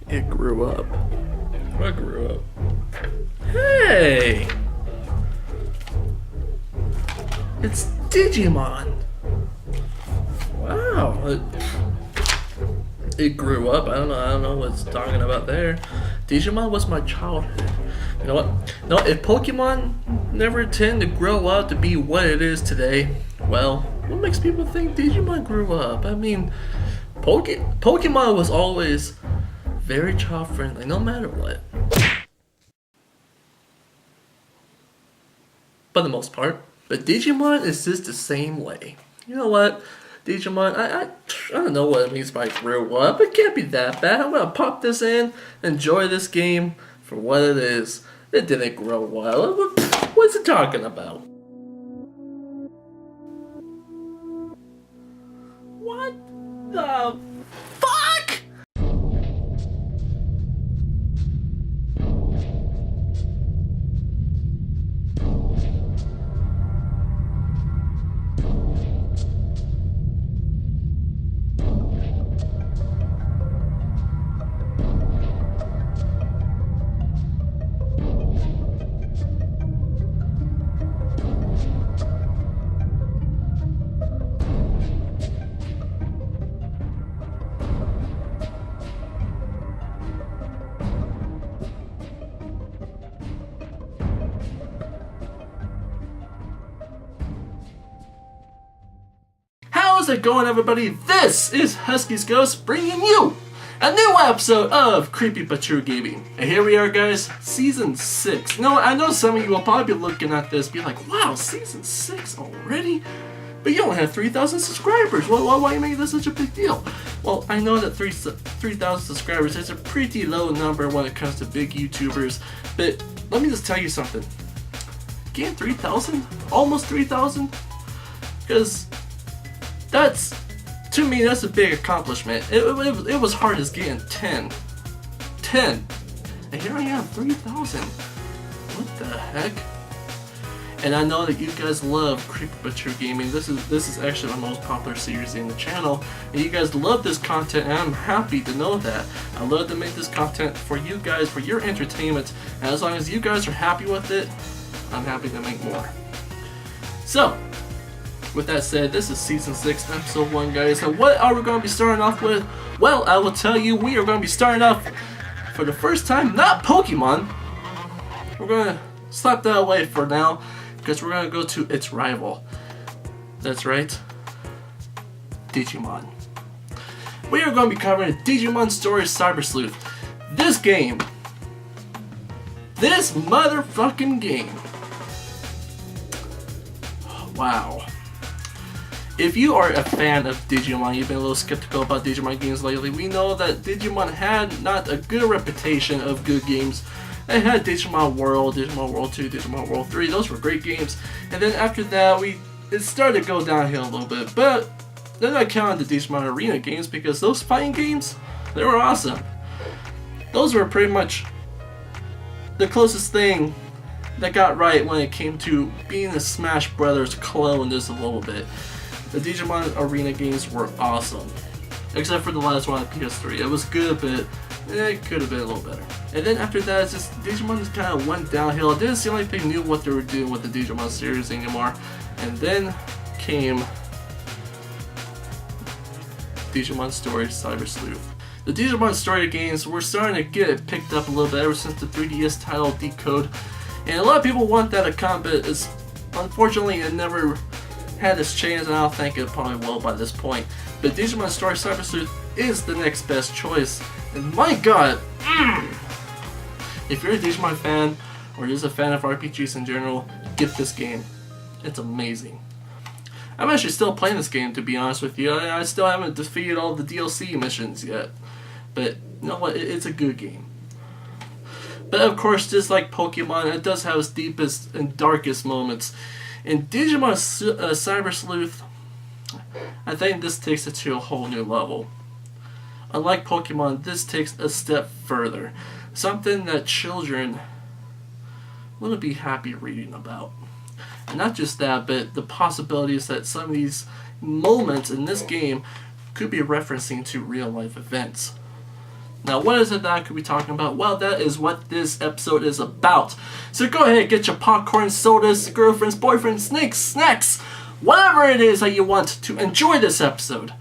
It grew up. What grew up? Hey! It's Digimon! Wow. It grew up. I don't know what it's talking about there. Digimon was my childhood. You know what? No, if Pokemon never tend to grow up to be what it is today, well, what makes people think Digimon grew up? I mean, Pokemon was always very child friendly, no matter what. For the most part. But Digimon is just the same way. You know what? Digimon, I don't know what it means by grew up. It can't be that bad. I'm gonna pop this in, enjoy this game for what it is. It didn't grow well. What's it talking about? What the fuck? How's it going, everybody? This is huskiesghost bringing you a new episode of Creepy But True Gaming. And here we are, guys, Season 6. You know, I know some of you will probably be looking at this be like, wow, Season 6 already? But you only have 3,000 subscribers. Why are you making this such a big deal? Well, I know that 3,000 subscribers is a pretty low number when it comes to big YouTubers. But let me just tell you something. Getting 3,000? Almost 3,000? Because that's, to me, that's a big accomplishment. It was hard as getting 10. And here I am, 3,000. What the heck? And I know that you guys love Creepy But True Gaming. This is actually my most popular series in the channel. And you guys love this content, and I'm happy to know that. I love to make this content for you guys, for your entertainment. And as long as you guys are happy with it, I'm happy to make more. So, with that said, this is Season 6, Episode 1, guys. And what are we going to be starting off with? Well, I will tell you, we are going to be starting off, for the first time, not Pokemon. We're going to slap that away for now, because we're going to go to its rival. That's right, Digimon. We are going to be covering Digimon Story Cyber Sleuth. This game, this motherfucking game. Wow. If you are a fan of Digimon, you've been a little skeptical about Digimon games lately, we know that Digimon had not a good reputation of good games. They had Digimon World, Digimon World 2, Digimon World 3, those were great games. And then after that, it started to go downhill a little bit. But then I counted the Digimon Arena games because those fighting games, they were awesome. Those were pretty much the closest thing that got right when it came to being a Smash Brothers clone just a little bit. The Digimon Arena games were awesome. Except for the last one on PS3. It was good, but it could have been a little better. And then after that, Digimon just kind of went downhill. It didn't seem like they knew what they were doing with the Digimon series anymore. And then came Digimon Story Cyber Sleuth. The Digimon Story games were starting to get it picked up a little bit ever since the 3DS title Decode. And a lot of people want that to come, but unfortunately it never had its chance, and I don't think it probably will by this point. But Digimon Story Cyber Sleuth is the next best choice. And my god, if you're a Digimon fan, or just a fan of RPGs in general, get this game. It's amazing. I'm actually still playing this game, to be honest with you. I still haven't defeated all the DLC missions yet. But you know what, it's a good game. But of course, just like Pokemon, it does have its deepest and darkest moments. In Digimon Cyber Sleuth, I think this takes it to a whole new level. Unlike Pokemon, this takes a step further. Something that children wouldn't be happy reading about. And not just that, but the possibilities that some of these moments in this game could be referencing to real life events. Now, what is it that I could be talking about? Well, that is what this episode is about. So go ahead, get your popcorn, sodas, girlfriends, boyfriends, snacks, whatever it is that you want to enjoy this episode.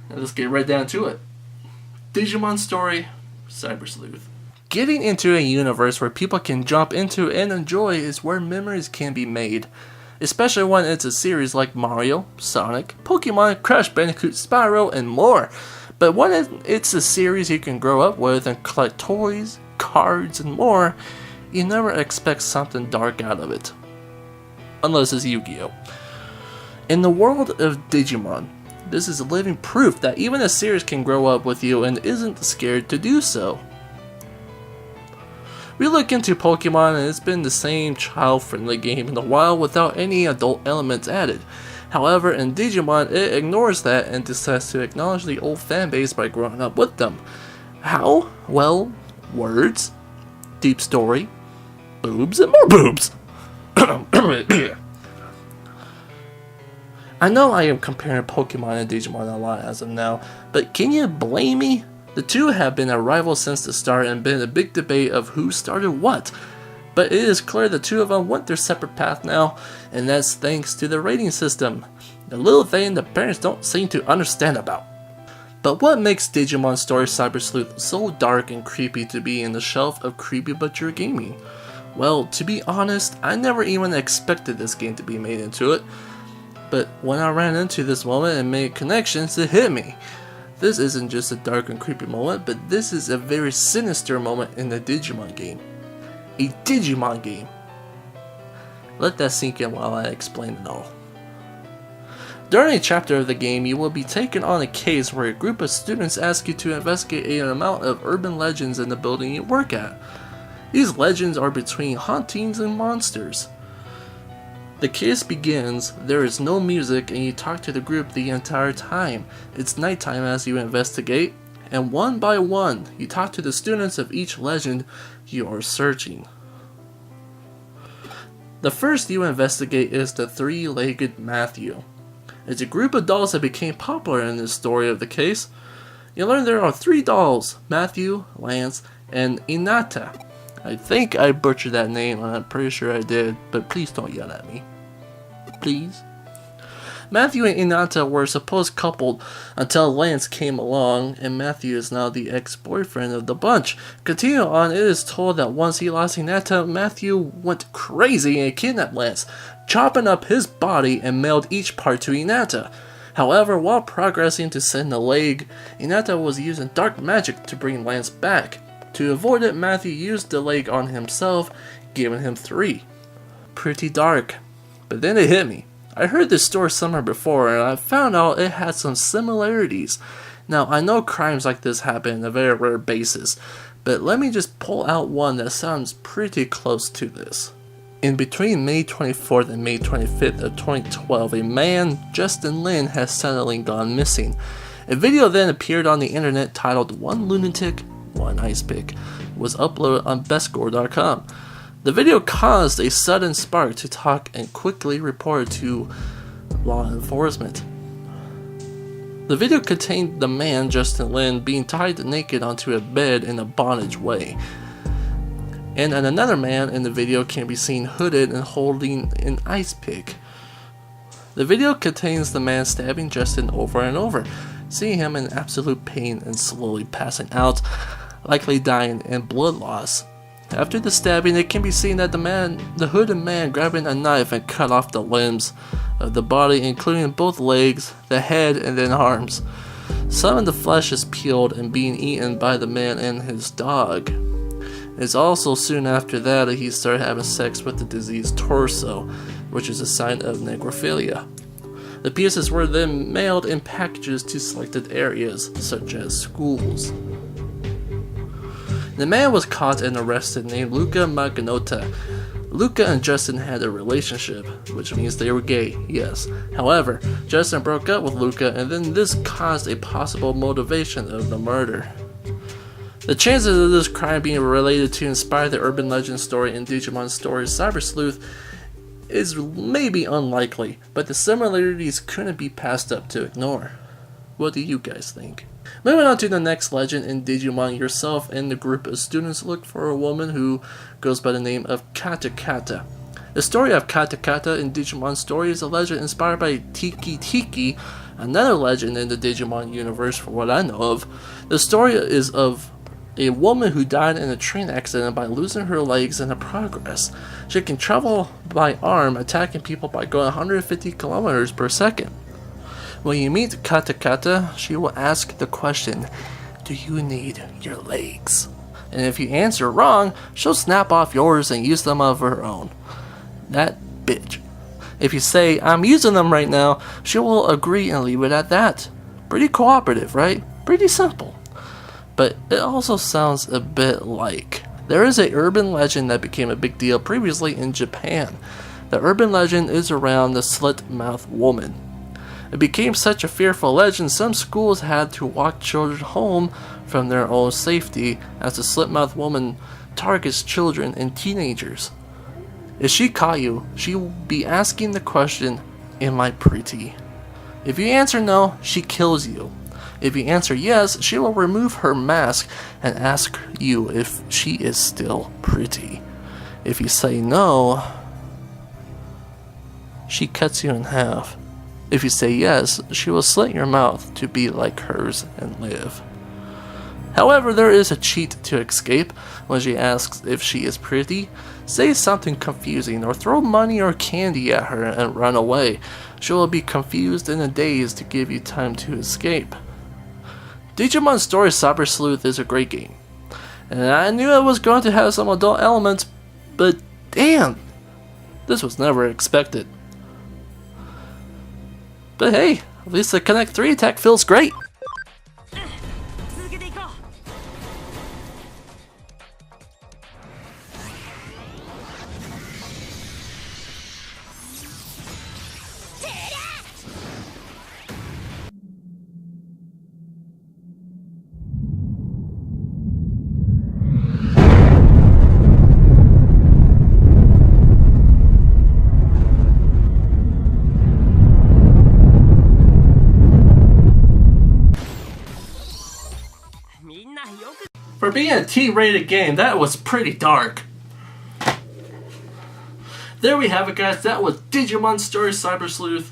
And let's get right down to it. Digimon Story Cyber Sleuth. Getting into a universe where people can jump into and enjoy is where memories can be made. Especially when it's a series like Mario, Sonic, Pokemon, Crash Bandicoot, Spyro, and more. But when it's a series you can grow up with and collect toys, cards, and more, you never expect something dark out of it. Unless it's Yu-Gi-Oh! In the world of Digimon, this is living proof that even a series can grow up with you and isn't scared to do so. We look into Pokemon and it's been the same child-friendly game in the wild without any adult elements added. However, in Digimon, it ignores that and decides to acknowledge the old fanbase by growing up with them. How? Well, words, deep story, boobs, and more boobs. I know I am comparing Pokemon and Digimon a lot as of now, but can you blame me? The two have been a rival since the start and been a big debate of who started what. But it is clear the two of them went their separate path now, and that's thanks to the rating system. The little thing the parents don't seem to understand about. But what makes Digimon Story Cyber Sleuth so dark and creepy to be in the shelf of creepy butcher gaming? Well, to be honest, I never even expected this game to be made into it. But when I ran into this moment and made connections, it hit me. This isn't just a dark and creepy moment, but this is a very sinister moment in the Digimon game. A Digimon game. Let that sink in while I explain it all. During a chapter of the game, you will be taken on a case where a group of students ask you to investigate an amount of urban legends in the building you work at. These legends are between hauntings and monsters. The case begins, there is no music, and you talk to the group the entire time. It's nighttime as you investigate, and one by one, you talk to the students of each legend you are searching. The first you investigate is the three-legged Matthew. It's a group of dolls that became popular in this story of the case. You learn there are three dolls, Matthew, Lance, and Inata. I think I butchered that name, and I'm pretty sure I did, but please don't yell at me. Please? Matthew and Inata were supposed coupled until Lance came along, and Matthew is now the ex-boyfriend of the bunch. Continue on, it is told that once he lost Inata, Matthew went crazy and kidnapped Lance, chopping up his body and mailed each part to Inata. However, while progressing to send the leg, Inata was using dark magic to bring Lance back. To avoid it, Matthew used the leg on himself, giving him 3. Pretty dark. But then it hit me. I heard this story somewhere before, and I found out it had some similarities. Now, I know crimes like this happen on a very rare basis, but let me just pull out one that sounds pretty close to this. In between May 24th and May 25th of 2012, a man, Justin Lin, has suddenly gone missing. A video then appeared on the internet titled "One Lunatic, One Ice Pick" was uploaded on bestgore.com. The video caused a sudden spark to talk and quickly reported to law enforcement. The video contained the man, Justin Lin, being tied naked onto a bed in a bondage way. And another man in the video can be seen hooded and holding an ice pick. The video contains the man stabbing Justin over and over, seeing him in absolute pain and slowly passing out, likely dying in blood loss. After the stabbing, it can be seen that the hooded man grabbing a knife and cut off the limbs of the body, including both legs, the head, and then arms. Some of the flesh is peeled and being eaten by the man and his dog. It's also soon after that he started having sex with the diseased torso, which is a sign of necrophilia. The pieces were then mailed in packages to selected areas, such as schools. The man was caught and arrested named Luca Maganota. Luca and Justin had a relationship, which means they were gay, yes. However, Justin broke up with Luca, and then this caused a possible motivation of the murder. The chances of this crime being related to inspire the urban legend story in Digimon Story Cyber Sleuth is maybe unlikely, but the similarities couldn't be passed up to ignore. What do you guys think? Moving on to the next legend in Digimon, yourself and the group of students look for a woman who goes by the name of Kata Kata. The story of Kata Kata in Digimon Story is a legend inspired by Tiki Tiki, another legend in the Digimon universe for what I know of. The story is of a woman who died in a train accident by losing her legs in the progress. She can travel by arm, attacking people by going 150 kilometers per second. When you meet Kata Kata, she will ask the question, "Do you need your legs?" And if you answer wrong, she'll snap off yours and use them of her own. That bitch. If you say, "I'm using them right now," she will agree and leave it at that. Pretty cooperative, right? Pretty simple. But it also sounds a bit like. There is a urban legend that became a big deal previously in Japan. The urban legend is around the slit-mouthed woman. It became such a fearful legend, some schools had to walk children home from their own safety as the slit-mouthed woman targets children and teenagers. If she caught you, she will be asking the question, "Am I pretty?" If you answer no, she kills you. If you answer yes, she will remove her mask and ask you if she is still pretty. If you say no, she cuts you in half. If you say yes, she will slit your mouth to be like hers and live. However, there is a cheat to escape. When she asks if she is pretty, say something confusing or throw money or candy at her and run away. She will be confused in a daze to give you time to escape. Digimon Story Cyber Sleuth is a great game, and I knew it was going to have some adult elements, but damn, this was never expected. But hey, at least the Connect 3 attack feels great. For being a T-rated game, that was pretty dark. There we have it, guys. That was Digimon Story Cyber Sleuth.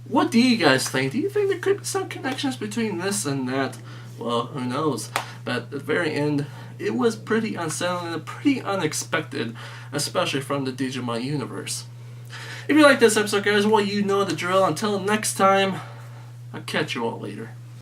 What do you guys think? Do you think there could be some connections between this and that? Well, who knows? But at the very end, it was pretty unsettling and pretty unexpected, especially from the Digimon universe. If you like this episode, guys, well, you know the drill. Until next time, I'll catch you all later.